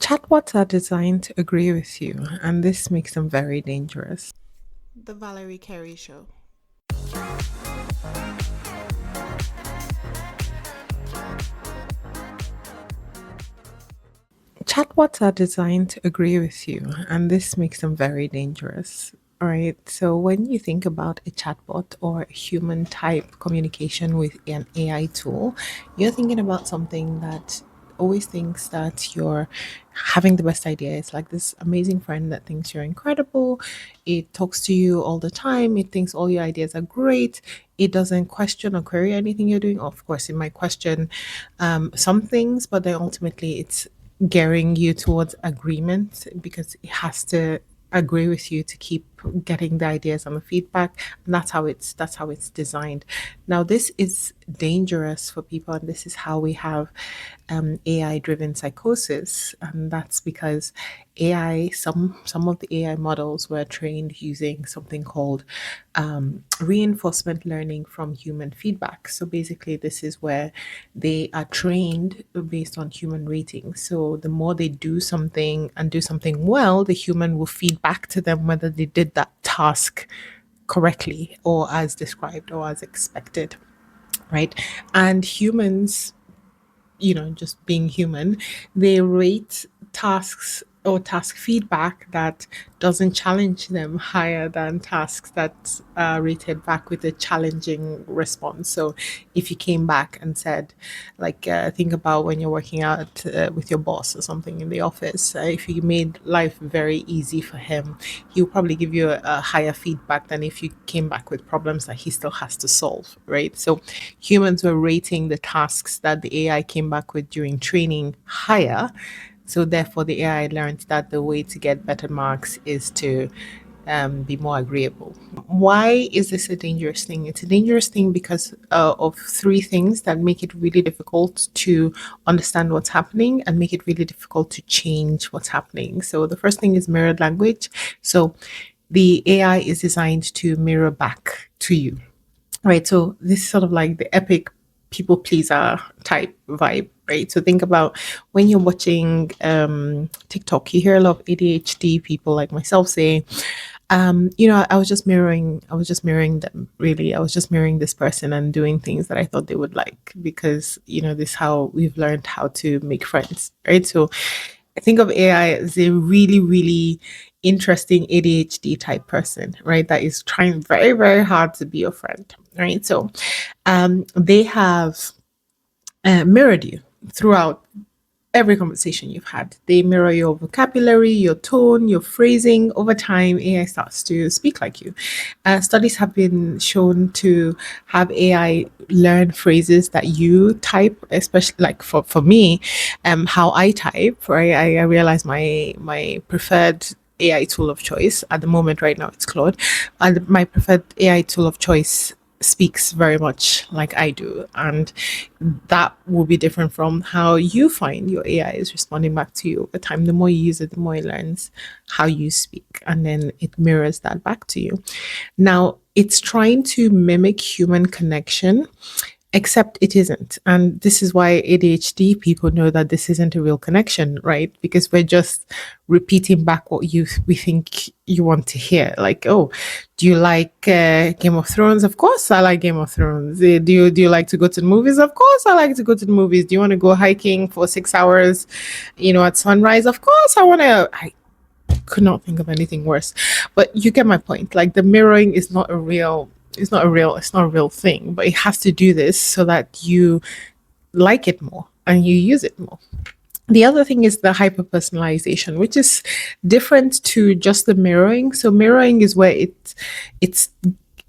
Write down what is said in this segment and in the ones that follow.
Chatbots are designed to agree with you, and this makes them very dangerous. The Valerie Carey Show. Chatbots are designed to agree with you, and this makes them very dangerous. All right. So when you think about a chatbot or human type communication with an AI tool, you're thinking about something that always thinks that you're having the best idea. It's like this amazing friend that thinks you're incredible. It talks to you all the time. It thinks all your ideas are great. It doesn't question or query anything you're doing. Of course, it might question some things, but then ultimately it's gearing you towards agreement because it has to agree with you to keep getting the ideas and the feedback, and that's how it's designed. Now this is dangerous for people, and this is how we have AI driven psychosis, and that's because some of the AI models were trained using something called reinforcement learning from human feedback. So basically, this is where they are trained based on human ratings. So the more they do something and do something well, the human will feed back to them whether they did that task correctly or as described or as expected, right? And humans, just being human, they rate tasks or task feedback that doesn't challenge them higher than tasks that are rated back with a challenging response. So if you came back and said, like, think about when you're working out with your boss or something in the office, if you made life very easy for him, he'll probably give you a higher feedback than if you came back with problems that he still has to solve, right? So humans were rating the tasks that the AI came back with during training higher. So therefore, the AI learned that the way to get better marks is to be more agreeable. Why is this a dangerous thing? It's a dangerous thing because of three things that make it really difficult to understand what's happening and make it really difficult to change what's happening. So the first thing is mirrored language. So the AI is designed to mirror back to you, right? So this is sort of like the epic people pleaser type vibe, right? So think about when you're watching TikTok, you hear a lot of ADHD people like myself say, I was just mirroring them, really. I was just mirroring this person and doing things that I thought they would like because, this is how we've learned how to make friends, right? So I think of AI as a really, really interesting ADHD type person, right? That is trying very, very hard to be your friend, right? So they have mirrored you throughout every conversation you've had. They mirror your vocabulary, your tone, your phrasing. Over time, AI starts to speak like you. Studies have been shown to have AI learn phrases that you type, especially like for me, how I type. Right, I realize my preferred AI tool of choice at the moment right now it's Claude, and my preferred AI tool of choice speaks very much like I do. And that will be different from how you find your AI is responding back to you over time. The more you use it, the more it learns how you speak, and then it mirrors that back to you. Now, it's trying to mimic human connection, except it isn't. And this is why ADHD people know that this isn't a real connection, right? Because we're just repeating back what we think you want to hear. Like, oh, do you like Game of Thrones? Of course, I like Game of Thrones. Do you like to go to the movies? Of course, I like to go to the movies. Do you want to go hiking for 6 hours, at sunrise? Of course, I want to. I could not think of anything worse. But you get my point. Like the mirroring is not a real it's not a real thing, but it has to do this so that you like it more and you use it more. The other thing is the hyper personalization, which is different to just the mirroring. So mirroring is where it's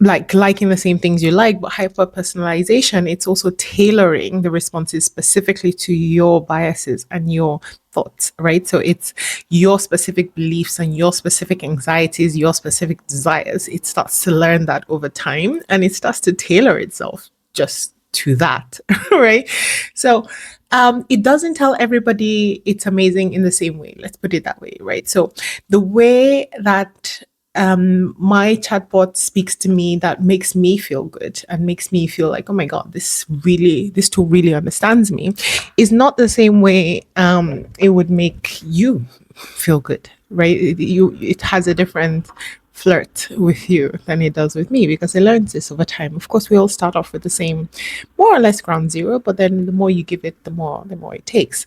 like liking the same things you like, but hyper personalization, it's also tailoring the responses specifically to your biases and your thoughts, right? So it's your specific beliefs and your specific anxieties, your specific desires. It starts to learn that over time and it starts to tailor itself just to that, right? So it doesn't tell everybody it's amazing in the same way. Let's put it that way, right? So the way that my chatbot speaks to me that makes me feel good and makes me feel like, oh my God, this tool really understands me, is not the same way it would make you feel good, right? It has a different flirt with you than it does with me because it learns this over time. Of course, we all start off with the same, more or less ground zero, but then the more you give it, the more it takes.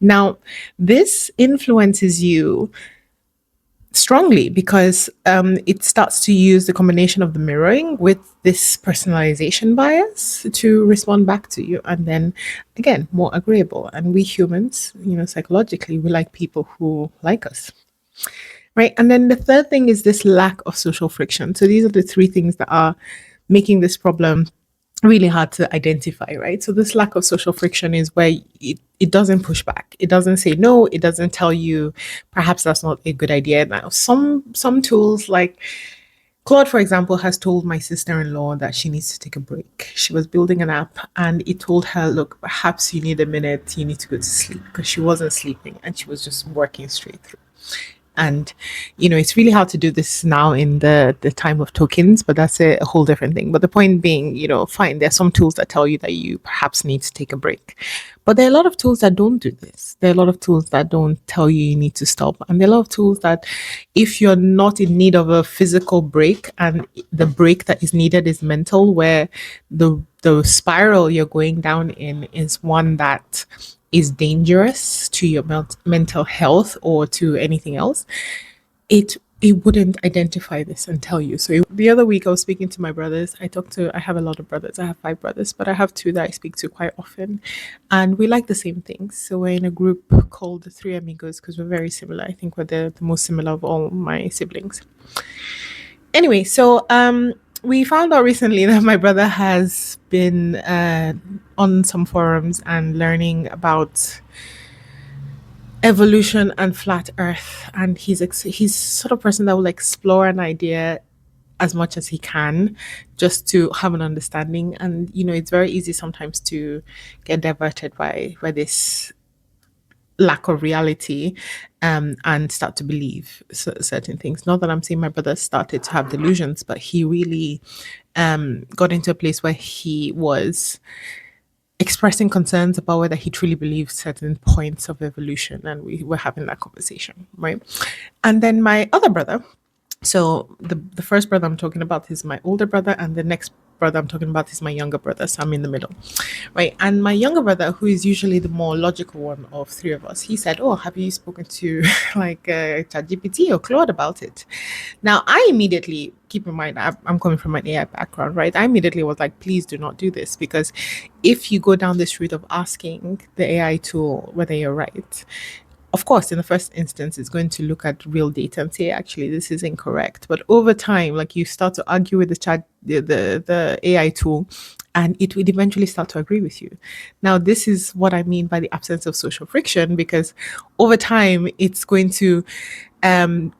Now, this influences you strongly because it starts to use the combination of the mirroring with this personalization bias to respond back to you, and then again more agreeable. And we humans, psychologically, we like people who like us, right? And then the third thing is this lack of social friction. So these are the three things that are making this problem really hard to identify, right? So this lack of social friction is where it doesn't push back. It doesn't say no. It doesn't tell you perhaps that's not a good idea. Now, some tools like Claude, for example, has told my sister-in-law that she needs to take a break. She was building an app and it told her, look, perhaps you need a minute, you need to go to sleep, because she wasn't sleeping and she was just working straight through. And it's really hard to do this now in the time of tokens, but that's a whole different thing. But the point being, fine, there are some tools that tell you that you perhaps need to take a break, but there are a lot of tools that don't do this. There are a lot of tools that don't tell you you need to stop, and there are a lot of tools that, if you're not in need of a physical break and the break that is needed is mental, where the spiral you're going down in is one that is dangerous to your mental health or to anything else, it wouldn't identify this and tell you. So the other week I was speaking to my brothers. I have a lot of brothers. I have 5 brothers, but I have 2 that I speak to quite often. And we like the same things. So we're in a group called the Three Amigos because we're very similar. I think we're the most similar of all my siblings. Anyway, so we found out recently that my brother has been on some forums and learning about evolution and flat earth, and he's sort of person that will explore an idea as much as he can just to have an understanding. And it's very easy sometimes to get diverted by this lack of reality, and start to believe certain things. Not that I'm saying my brother started to have delusions, but he really got into a place where he was expressing concerns about whether he truly believes certain points of evolution, and we were having that conversation, right? And then my other brother, so the first brother I'm talking about is my older brother, and the next brother I'm talking about is my younger brother. So I'm in the middle, right? And my younger brother, who is usually the more logical one of 3 of us, he said, "Oh, have you spoken to like ChatGPT or Claude about it?" Now, I immediately, keep in mind, I'm coming from an AI background, right? I immediately was like, please do not do this, because if you go down this route of asking the AI tool whether you're right, of course, in the first instance, it's going to look at real data and say, actually, this is incorrect. But over time, like, you start to argue with the AI tool, and it would eventually start to agree with you. Now, this is what I mean by the absence of social friction, because over time, it's going to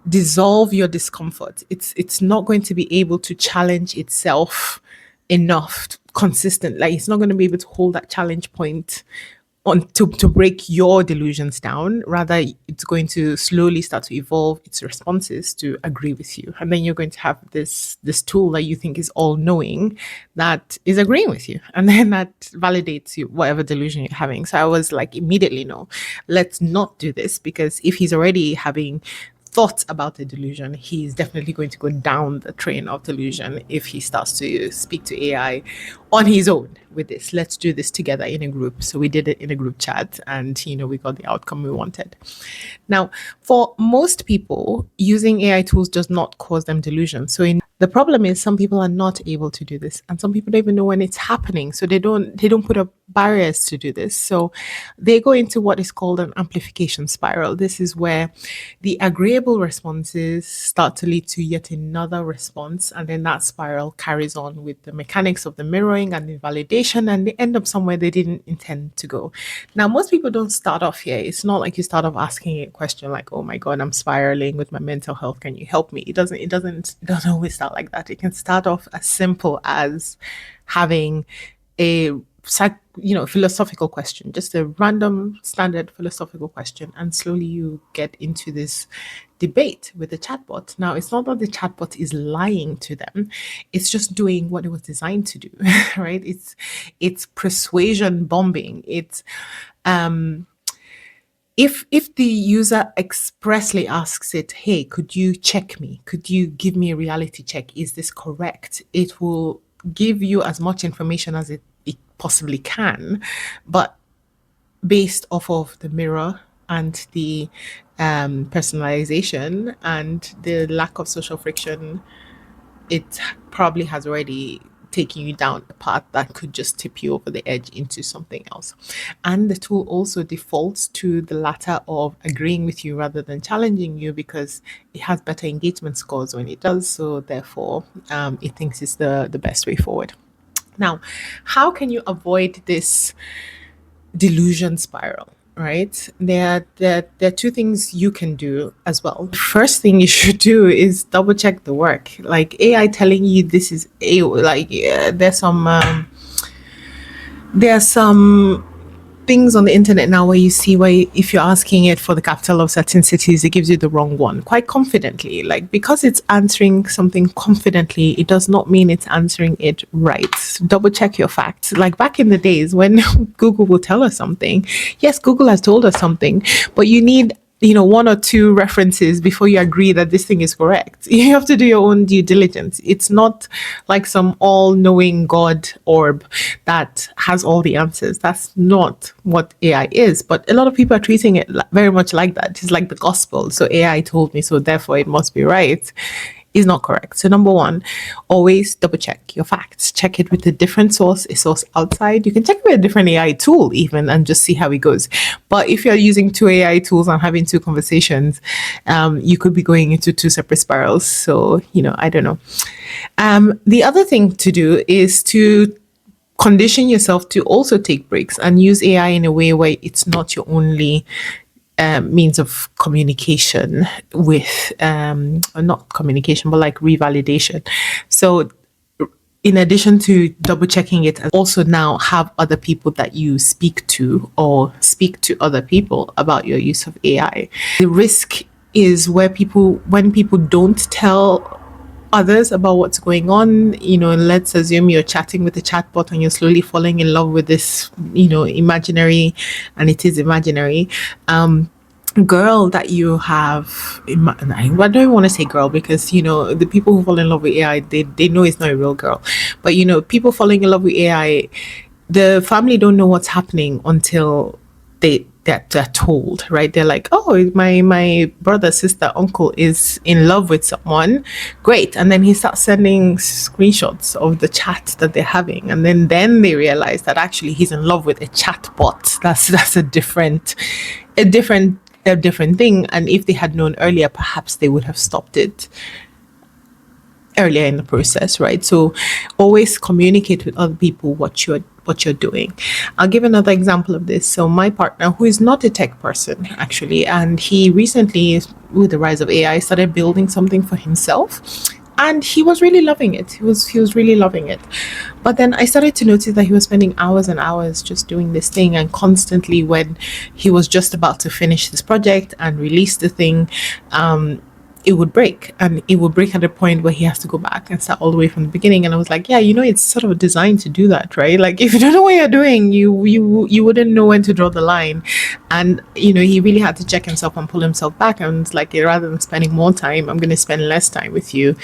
dissolve your discomfort. It's not going to be able to challenge itself enough consistent. Like, it's not going to be able to hold that challenge point on to break your delusions down. Rather, it's going to slowly start to evolve its responses to agree with you, and then you're going to have this tool that you think is all knowing, that is agreeing with you, and then that validates you whatever delusion you're having. So I was like, immediately, no, let's not do this, because if he's already having thoughts about the delusion, he's definitely going to go down the train of delusion if he starts to speak to AI on his own with this. Let's do this together in a group. So we did it in a group chat, and we got the outcome we wanted. Now, for most people, using AI tools does not cause them delusion. The problem is, some people are not able to do this, and some people don't even know when it's happening. So they don't put up barriers to do this. So they go into what is called an amplification spiral. This is where the agreeable responses start to lead to yet another response, and then that spiral carries on with the mechanics of the mirroring and the validation, and they end up somewhere they didn't intend to go. Now, most people don't start off here. It's not like you start off asking a question like, "Oh my God, I'm spiraling with my mental health. Can you help me?" It doesn't always start like that. It can start off as simple as having a philosophical question, just a random standard philosophical question, and slowly you get into this debate with the chatbot. Now, it's not that the chatbot is lying to them; it's just doing what it was designed to do, right? It's persuasion bombing. It's if the user expressly asks it, hey, could you check me, could you give me a reality check, is this correct, it will give you as much information as it possibly can, but based off of the mirror and the personalization and the lack of social friction, it probably has already taken you down a path that could just tip you over the edge into something else. And the tool also defaults to the latter of agreeing with you rather than challenging you, because it has better engagement scores when it does so. Therefore, it thinks it's the best way forward. Now, how can you avoid this delusion spiral? Right, there are two things you can do as well. First thing you should do is double check the work. Like AI telling you this is a like there's some things on the internet now where you see where if you're asking it for the capital of certain cities, it gives you the wrong one quite confidently. Like, because it's answering something confidently, it does not mean it's answering it right. So double check your facts. Like back in the days when Google will tell us something, yes, Google has told us something, but you need one or two references before you agree that this thing is correct. You have to do your own due diligence. It's not like some all-knowing God orb that has all the answers. That's not what AI is. But a lot of people are treating it very much like that. It's like the gospel. So AI told me, so therefore it must be right, is not correct. So number one, always double check your facts. Check it with a different source, a source outside. You can check it with a different AI tool even and just see how it goes. But if you're using two AI tools and having two conversations, you could be going into two separate spirals. So, I don't know. The other thing to do is to condition yourself to also take breaks and use AI in a way where it's not your only means of communication with, or not communication, but like revalidation. So, in addition to double checking it, also now have other people that you speak to or speak to other people about your use of AI. The risk is when people don't tell others about what's going on. Let's assume you're chatting with a chatbot and you're slowly falling in love with this, imaginary, and it is imaginary, girl that you have. I don't even want to say girl, because the people who fall in love with AI, they know it's not a real girl. But people falling in love with AI, the family don't know what's happening until they're told, right? They're like, oh, my brother, sister, uncle is in love with someone, great. And then he starts sending screenshots of the chat that they're having, and then they realize that actually he's in love with a chatbot. That's a different a different thing. And if they had known earlier, perhaps they would have stopped it earlier in the process, right? So always communicate with other people what you're doing. I'll give another example of this. So my partner, who is not a tech person actually, and he recently, with the rise of AI, started building something for himself. And he was really loving it. He was really loving it. But then I started to notice that he was spending hours and hours just doing this thing, and constantly when he was just about to finish this project and release the thing, it would break, and it would break at a point where he has to go back and start all the way from the beginning. And I was like, yeah, it's sort of designed to do that, right? Like, if you don't know what you're doing, you wouldn't know when to draw the line. And he really had to check himself and pull himself back, and it's like, rather than spending more time, I'm going to spend less time with you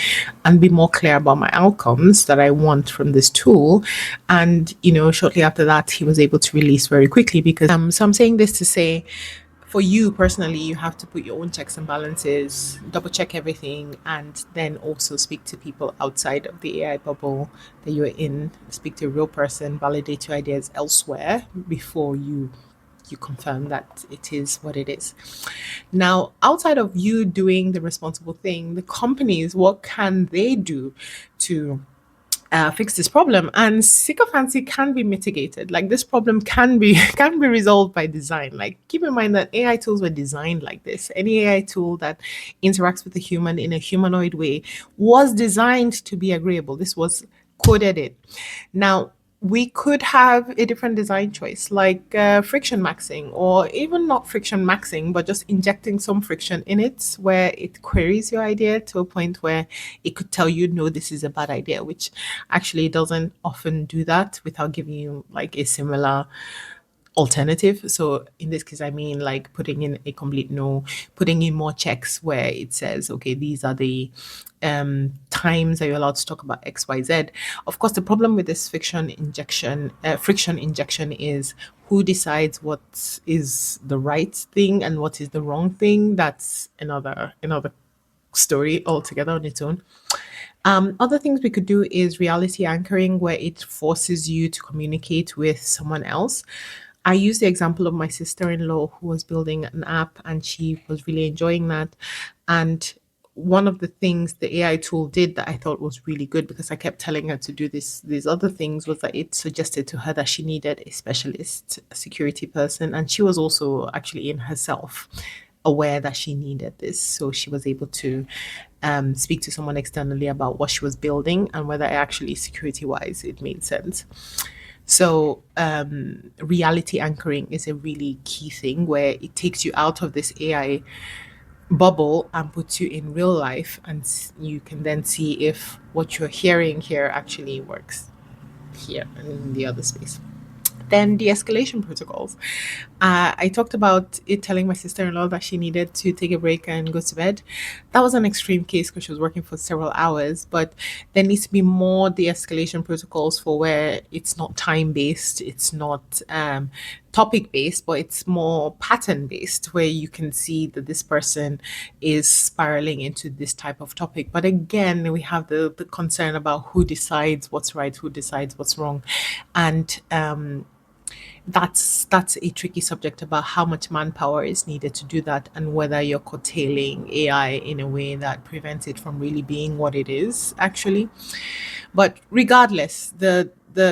and be more clear about my outcomes that I want from this tool. And shortly after that, he was able to release very quickly, because so I'm saying this to say, for you personally, you have to put your own checks and balances, double check everything, and then also speak to people outside of the AI bubble that you're in. Speak to a real person, validate your ideas elsewhere before you confirm that it is what it is. Now, outside of you doing the responsible thing, the companies, what can they do to fix this problem? And sycophancy can be mitigated. Like, this problem can be can be resolved by design. Like, keep in mind that AI tools were designed like this. Any AI tool that interacts with a human in a humanoid way was designed to be agreeable. This was coded in. Now, we could have a different design choice, like friction maxing, or even not friction maxing, but just injecting some friction in it where it queries your idea to a point where it could tell you, no, this is a bad idea, which actually doesn't often do that without giving you like a similar alternative. So in this case, I mean like putting in a complete no, putting in more checks where it says, okay, these are the times that you're allowed to talk about X, Y, Z. Of course, the problem with this friction injection is who decides what is the right thing and what is the wrong thing. That's another story altogether on its own. Other things we could do is reality anchoring, where it forces you to communicate with someone else. I use the example of my sister in law who was building an app and she was really enjoying that. And one of the things the AI tool did that I thought was really good, because I kept telling her to do these other things, was that it suggested to her that she needed a specialist, a security person, and she was also actually in herself aware that she needed this. So she was able to speak to someone externally about what she was building and whether actually security wise it made sense. So, reality anchoring is a really key thing where it takes you out of this AI bubble and puts you in real life, and you can then see if what you're hearing here actually works here and in the other space. Then de escalation protocols. I talked about it telling my sister in law that she needed to take a break and go to bed. That was an extreme case because she was working for several hours, but there needs to be more de escalation protocols for where it's not time based, it's not topic based, but it's more pattern based, where you can see that this person is spiraling into this type of topic. But again, we have the concern about who decides what's right, who decides what's wrong. And that's a tricky subject about how much manpower is needed to do that, and whether you're curtailing AI in a way that prevents it from really being what it is actually. But regardless, the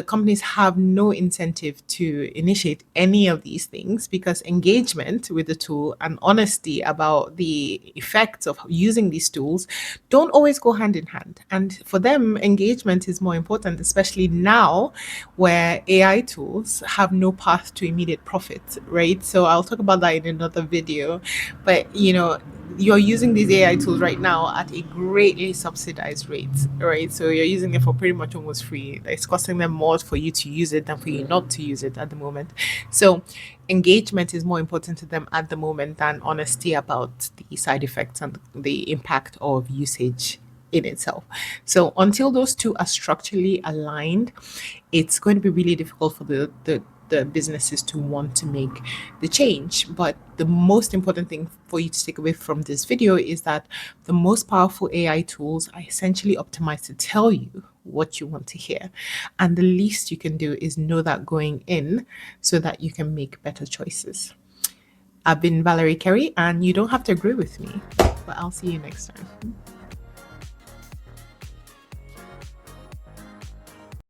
companies have no incentive to initiate any of these things, because engagement with the tool and honesty about the effects of using these tools don't always go hand in hand. And for them, engagement is more important, especially now where AI tools have no path to immediate profit, right? So I'll talk about that in another video. But you're using these AI tools right now at a greatly subsidized rate, right? So you're using it for pretty much almost free. It's costing them more for you to use it than for you not to use it at the moment. So engagement is more important to them at the moment than honesty about the side effects and the impact of usage in itself. So until those two are structurally aligned, it's going to be really difficult for the businesses to want to make the change. But the most important thing for you to take away from this video is that the most powerful AI tools are essentially optimized to tell you what you want to hear. And the least you can do is know that going in, so that you can make better choices. I've been Valerie Kerry, and you don't have to agree with me, but I'll see you next time.